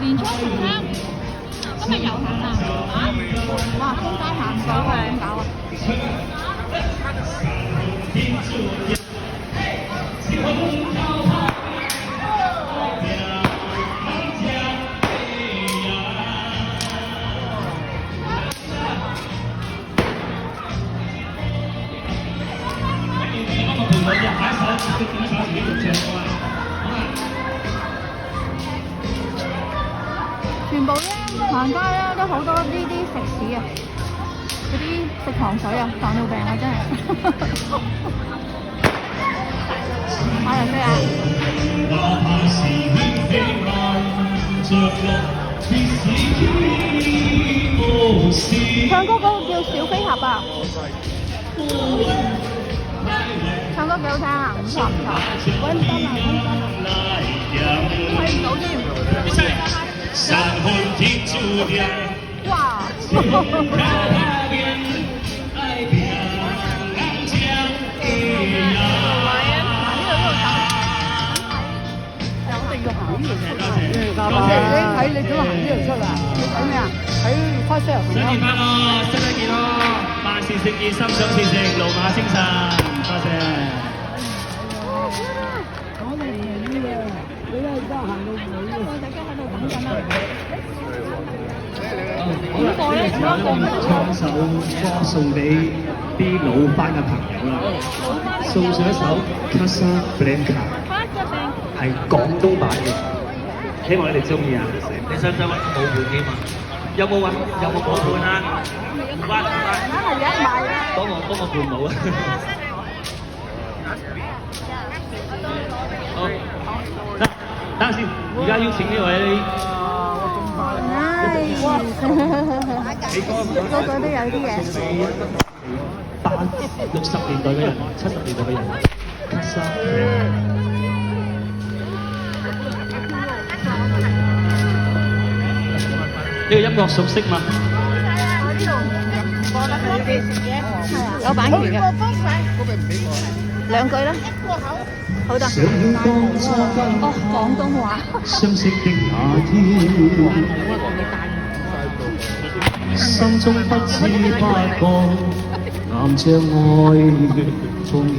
年初紅磡，今日遊行啊！哇，中間行咗啊，點搞啊？全部咧行街咧都好多呢啲食肆啊，嗰啲食糖水啊，糖尿病啊真係。買嚟咩啊？唱歌嗰個叫小飛俠啊！唱歌幾好聽啊，唔錯唔錯。揾唔到睇唔到添。哇！睇你點行呢度出啊？你睇咩啊？睇開車入新年快樂，身體健康，萬事勝意，心想事成，路馬精神，多謝。我哋唔係呢嘅，你咧而家行到尾嘅。大家喺度等緊啊！好啦，呢個時候咧，我哋唱首歌送俾啲老班嘅朋友啦，送上一首《Casablanca》，係廣東版嘅，希望你哋中意啊！你使唔使揾個舞伴添啊？有冇揾？有冇舞伴啊？唔關唔關，幫我伴舞啊！好，等下先，而家邀請呢位。個個都有啲嘢。60年代嘅人，70年代嘅人，卡莎。呢個音樂熟悉嗎？有版權嘅。兩句啦。好得。哦，廣東話。相識的那天，心中不知不覺，岩像愛重現。